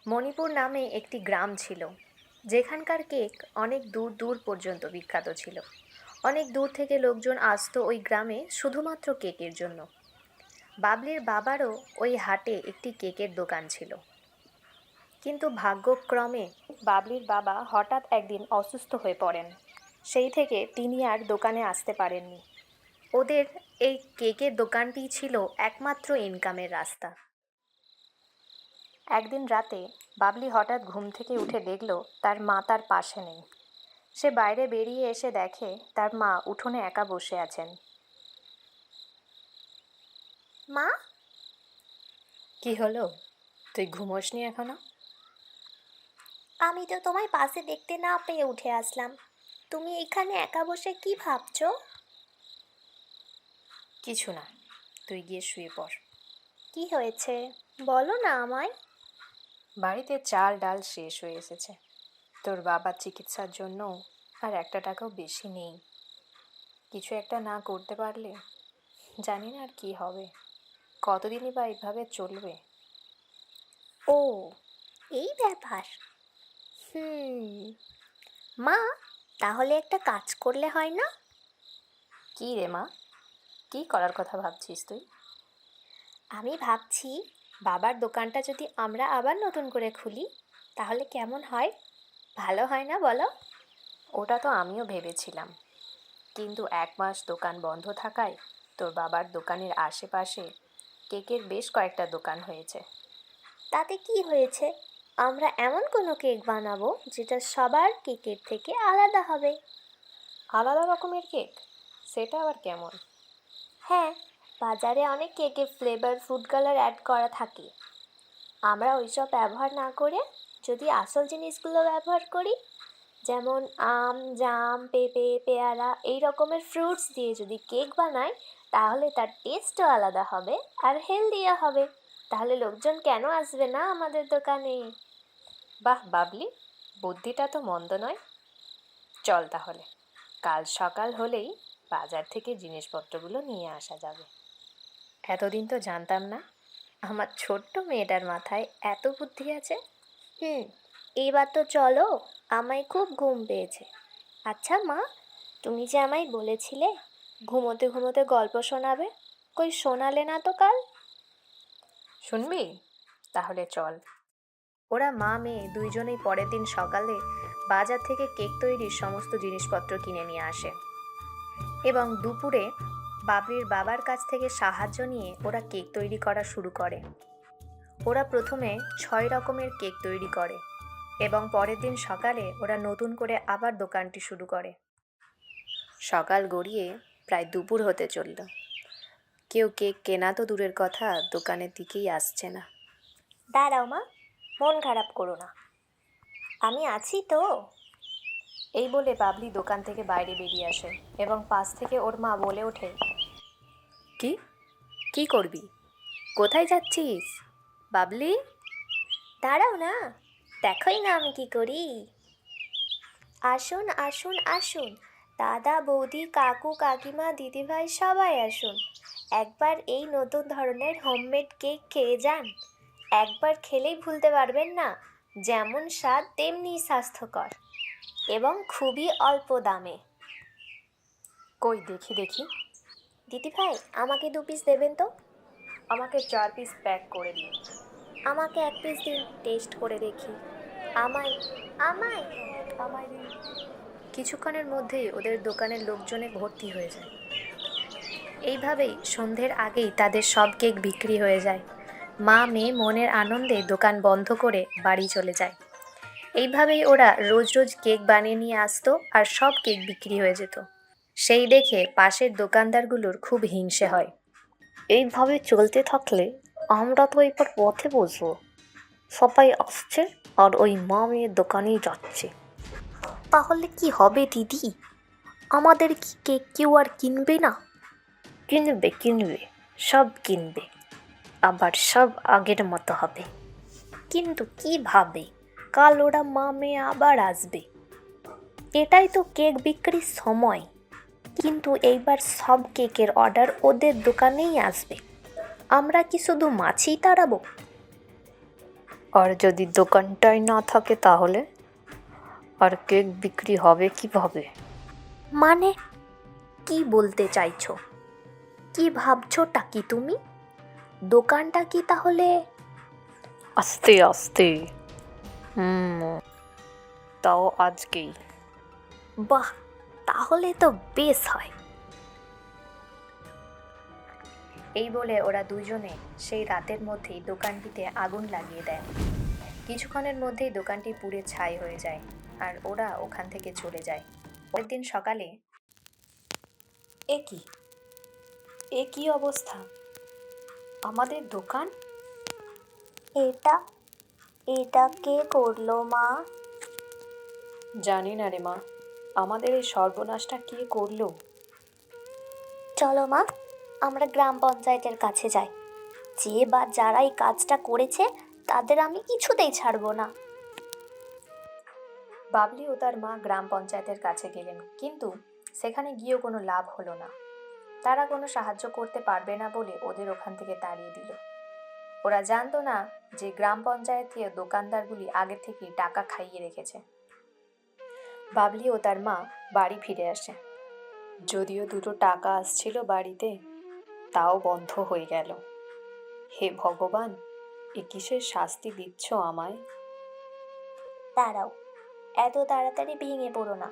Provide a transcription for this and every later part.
মণিপুর নামে একটি গ্রাম ছিল, যেখানকার কেক অনেক দূর দূর পর্যন্ত বিখ্যাত ছিল। অনেক দূর থেকে লোকজন আসতো ওই গ্রামে শুধুমাত্র কেকের জন্য। বাবলির বাবারও ওই হাটে একটি কেকের দোকান ছিল। কিন্তু ভাগ্যক্রমে বাবলির বাবা হঠাৎ একদিন অসুস্থ হয়ে পড়েন। সেই থেকে তিনি আর দোকানে আসতে পারেননি। ওদের এই কেকের দোকানটিই ছিল একমাত্র ইনকামের রাস্তা। একদিন রাতে বাবলি হঠাৎ ঘুম থেকে উঠে দেখল তার মা তার পাশে নেই। সে বাইরে বেরিয়ে এসে দেখে তার মা উঠোনে একা বসে আছেন। মা, কি হলো? তুই ঘুমোসনি এখনো? আমি তো তোমায় পাশে দেখতে না পেয়ে উঠে আসলাম। তুমি এখানে একা বসে কি ভাবছো? কিছু না, তুই গিয়ে শুয়ে পড়। কি হয়েছে বলো না আমায়। বাড়িতে চাল ডাল শেষ হয়ে এসেছে। তোর বাবার চিকিৎসার জন্য আর একটা টাকাও বেশি নেই। কিছু একটা না করতে পারলে জানি না আর কি হবে। কতদিনই বা এইভাবে চলবে। ও, এই ব্যাপার। হুম, মা, তাহলে একটা কাজ করলে হয় না? কী রে মা, কী করার কথা ভাবছিস তুই? আমি ভাবছি বাবার দোকানটা যদি আমরা আবার নতুন করে খুলি তাহলে কেমন হয়? ভালো হয় না বলো? ওটা তো আমিও ভেবেছিলাম, কিন্তু 1 মাস দোকান বন্ধ থাকায় তোর বাবার দোকানের আশেপাশে কেকের বেশ কয়েকটা দোকান হয়েছে। তাতে কি হয়েছে? আমরা এমন কোনো কেক বানাবো যেটা সবার কেকের থেকে আলাদা হবে। আলাদা রকমের কেক? সেটা আবার কেমন? হ্যাঁ, বাজারে অনেক কেকে ফ্লেভার ফুড কালার অ্যাড করা থাকে। আমরা ওইসব ব্যবহার না করে যদি আসল জিনিসগুলো ব্যবহার করি, যেমন আম, জাম, পেঁপে, পেয়ারা এই রকমের ফ্রুটস দিয়ে যদি কেক বানাই, তাহলে তার টেস্টও আলাদা হবে আর হেলদিও হবে। তাহলে লোকজন কেন আসবে না আমাদের দোকানে? বাহ বাবলি, বুদ্ধিটা তো মন্দ নয়। চল তাহলে, কাল সকাল হলেই বাজার থেকে জিনিসপত্রগুলো নিয়ে আসা যাবে। এতদিন তো জানতাম না আমার ছোট্ট মেয়েটার মাথায় এত বুদ্ধি আছে। হুম, এইবার তো চলো, আমায় খুব ঘুম পেয়েছে। আচ্ছা মা, তুমি যে আমায় বলেছিলে ঘুমোতে ঘুমোতে গল্প শোনাবে, কই শোনালে না তো কাল? শুনবি? তাহলে চল। ওরা মা মেয়ে দুইজনেই পরের দিন সকালে বাজার থেকে কেক তৈরির সমস্ত জিনিসপত্র কিনে নিয়ে আসে এবং দুপুরে বাবলির বাবার কাছ থেকে সাহায্য নিয়ে ওরা কেক তৈরি করা শুরু করে। ওরা প্রথমে 6 রকমের কেক তৈরি করে এবং পরের দিন সকালে ওরা নতুন করে আবার দোকানটি শুরু করে। সকাল গড়িয়ে প্রায় দুপুর হতে চলল। কেউ কেক কেনা তো দূরের কথা, দোকানের দিকেই আসছে না। দাঁড়াও মা, মন খারাপ করো না, আমি আছি তো। এই বলে বাবলি দোকান থেকে বাইরে বেরিয়ে আসে এবং পাশ থেকে ওর মা বলে ওঠে, কি কি করবি? কোথায় যাচ্ছিস বাবলি? দাঁড়াও না, দেখোই না আমি কি করি। আসুন আসুন আসুন, দাদা বৌদি কাকু কাকিমা দিদিভাই সবাই আসুন। একবার এই নতুন ধরনের হোমমেড কেক খেয়ে যান। একবার খেলেই ভুলতে পারবেন না। যেমন স্বাদ তেমনি স্বাস্থ্যকর এবং খুবই অল্প দামে। কই দেখি দেখি। দিদিভাই, আমাকে 2 পিস দেবেন তো। আমাকে 4 পিস প্যাক করে দিন। আমাকে 1 পিস দিন, টেস্ট করে দেখি। আমায় আমায় আমায় দিন। কিছুক্ষণের মধ্যেই ওদের দোকানের লোকজনে ভর্তি হয়ে যায়। এইভাবেই সন্ধ্যের আগেই তাদের সব কেক বিক্রি হয়ে যায়। মা মেয়ে মনের আনন্দে দোকান বন্ধ করে বাড়ি চলে যায়। এইভাবেই ওরা রোজ রোজ কেক বানিয়ে নিয়ে আসতো আর সব কেক বিক্রি হয়ে যেত। সেই দেখে পাশের দোকানদারগুলোর খুব হিংসে হয়। এইভাবে চলতে থাকলে আমরা তো এবার পথে বসবো। সবাই আসছে আর ওই মা মেয়ের দোকানেই যাচ্ছে। তাহলে কি হবে দিদি? আমাদের কি কেক কেউ আর কিনবে না? কিনবে কিনবে, সব কিনবে, আবার সব আগের মতো হবে। কিন্তু কিভাবে? কাল ওরা মা মেয়ে আবার আসবে। এটাই তো কেক বিক্রির সময়। কিন্তু এইবার সব কেকের অর্ডার ওদের দোকানেই আসবে। আমরা কি শুধু মাছই তাড়াবো? আর যদি দোকানটাই না থাকে তাহলে আর কেক বিক্রি হবে কিভাবে? মানে কি বলতে চাইছো? কি ভাবছোটা কি তুমি? দোকানটা কি তাহলে? আস্তে আস্তে। তাও আজকেই। বাহ, তাহলে তো বেশ হয়। এই বলে ওরা দুজনে সেই রাতের মধ্যেই দোকানটিতে আগুন লাগিয়ে দেয়। কিছুক্ষণের মধ্যেই দোকানটি পুড়ে ছাই হয়ে যায় আর ওরা ওখান থেকে চলে যায়। পরের দিন সকালে এ কি অবস্থা? আমাদের দোকান? এটা এটা কে করলো মা? জানি না রে মা, আমাদের এই সর্বনাশটা কে করলো? চলো মা, আমরা গ্রাম পঞ্চায়েতের কাছে যাই। যে বা যারা এই কাজটা করেছে তাদের আমি কিছুতেই ছাড়বো না। বাবলি ও তার মা গ্রাম পঞ্চায়েতের কাছে গেলেন, কিন্তু সেখানে গিয়েও কোনো লাভ হলো না। তারা কোনো সাহায্য করতে পারবে না বলে ওদের ওখান থেকে তাড়িয়ে দিল। ওরা জানতো না যে গ্রাম পঞ্চায়েতীয় দোকানদারগুলি আগে থেকেই টাকা খাইয়ে রেখেছে। বাবলি ও তার মা বাড়ি ফিরে আসে। যদিও দুটো টাকা আসছিল বাড়িতে, তাও বন্ধ হয়ে গেল। হে ভগবান, এ কিসের শাস্তি দিচ্ছ আমায়? দাঁড়াও, এত তাড়াতাড়ি ভেঙে পড়ো না।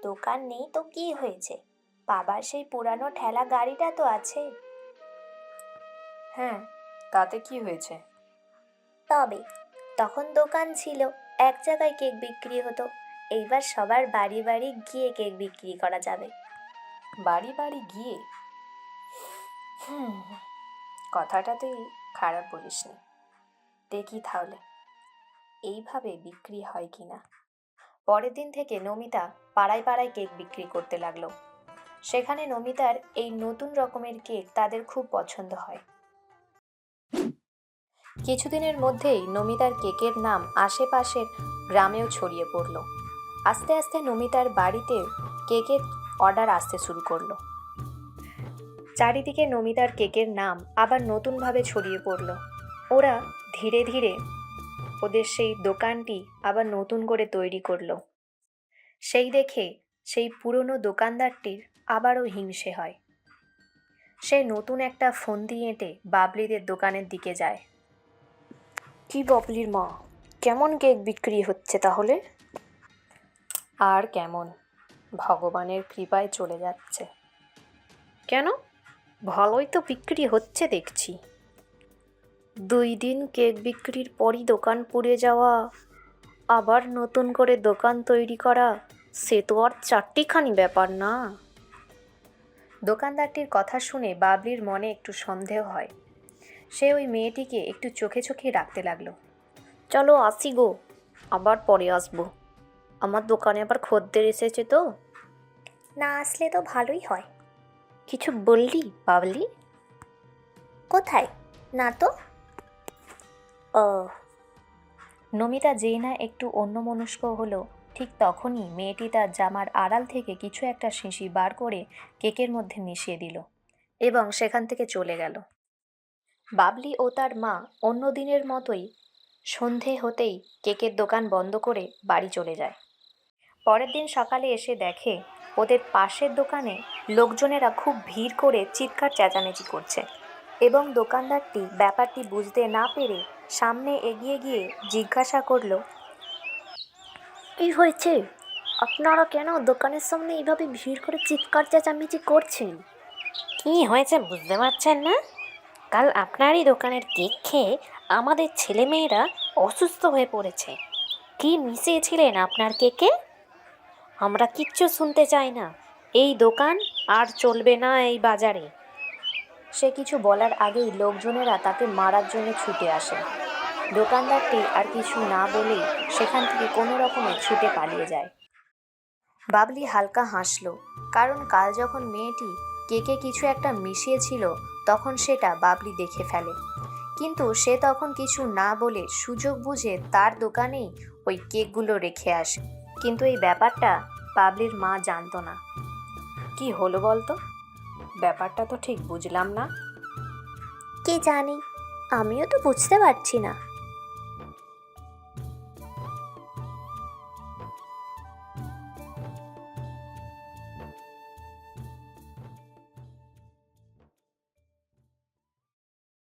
দোকান নেই তো কি হয়েছে? বাবার সেই পুরানো ঠেলা গাড়িটা তো আছে। হ্যাঁ, তাতে কি হয়েছে? তবে তখন দোকান ছিল, এক জায়গায় কেক বিক্রি হতো। এইবার সবার বাড়ি বাড়ি গিয়ে কেক বিক্রি করা যাবে। বাড়ি বাড়ি গিয়ে? কথাটা তুই খারাপ বলিসনি। দেখি তাহলে এইভাবে বিক্রি হয় কিনা। পরের দিন থেকে নমিতা পাড়ায় পাড়ায় কেক বিক্রি করতে লাগলো। সেখানে নমিতার এই নতুন রকমের কেক তাদের খুব পছন্দ হয়। কিছুদিনের মধ্যেই নমিতার কেকের নাম আশেপাশের গ্রামেও ছড়িয়ে পড়ল। আস্তে আস্তে নমিতার বাড়িতে কেকের অর্ডার আসতে শুরু করলো। চারিদিকে নমিতার কেকের নাম আবার নতুনভাবে ছড়িয়ে পড়ল। ওরা ধীরে ধীরে ওদের সেই দোকানটি আবার নতুন করে তৈরি করলো। সেই দেখে সেই পুরনো দোকানদারটির আবারও হিংসে হয়। সে নতুন একটা ফন্দি এঁটে বাবলিদের দোকানের দিকে যায়। কি বাবলির মা, কেমন কেক বিক্রি হচ্ছে তাহলে? আর কেমন, ভগবানের কৃপায় চলে যাচ্ছে। কেন, ভালোই তো বিক্রি হচ্ছে দেখছি। 2 দিন কেক বিক্রির পরই দোকান পুড়ে যাওয়া, আবার নতুন করে দোকান তৈরি করা, সে তো আর চারটিখানি ব্যাপার না। দোকানদারটির কথা শুনে বাবলির মনে একটু সন্দেহ হয়। সে ওই মেয়েটিকে একটু চোখে চোখে রাখতে লাগলো। চলো আসি গো, আবার পরে আসবো। আমার দোকানে আবার খদ্দের এসেছে তো। না আসলে তো ভালোই হয়। কিছু বললি বাবলি? কোথায়? না তো। ও, নমিতা যেই না একটু অন্যমনস্ক হলো, ঠিক তখনই মেয়েটি তার জামার আড়াল থেকে কিছু একটা শিশি বার করে কেকের মধ্যে মিশিয়ে দিল এবং সেখান থেকে চলে গেল। বাবলি ও তার মা অন্য দিনের মতোই সন্ধে হতেই কেকের দোকান বন্ধ করে বাড়ি চলে যায়। পরের দিন সকালে এসে দেখে ওদের পাশের দোকানে লোকজনেরা খুব ভিড় করে চিৎকার চেঁচামেচি করছে এবং দোকানদারটি ব্যাপারটি বুঝতে না পেরে সামনে এগিয়ে গিয়ে জিজ্ঞাসা করলো, কি হয়েছে? আপনারা কেন দোকানের সামনে এইভাবে ভিড় করে চিৎকার চেঁচামেচি করছেন? কি হয়েছে বুঝতে পারছেন না? কাল আপনারই দোকানের কেক খেয়ে আমাদের ছেলেমেয়েরা অসুস্থ হয়ে পড়েছে। কি মিশিয়েছিলেন আপনার কেকে? আমরা কিচ্ছু শুনতে চাই না। এই দোকান আর চলবে না এই বাজারে। সে কিছু বলার আগেই লোকজনেরা তাকে মারার জন্য ছুটে আসে। দোকানদারটি আর কিছু না বলেই সেখান থেকে কোনো রকমে ছুটে পালিয়ে যায়। বাবলি হালকা হাসলো, কারণ কাল যখন মেয়েটি কেকে কিছু একটা মিশিয়েছিল তখন সেটা বাবলি দেখে ফেলে। কিন্তু সে তখন কিছু না বলে সুযোগ বুঝে তার দোকানেই ওই কেকগুলো রেখে আসে। কিন্তু এই ব্যাপারটা বাবলির মা জানতো না। কি হলো বলতো? ব্যাপারটা তো ঠিক বুঝলাম না। কি জানি, আমিও তো বুঝতে পারছি না।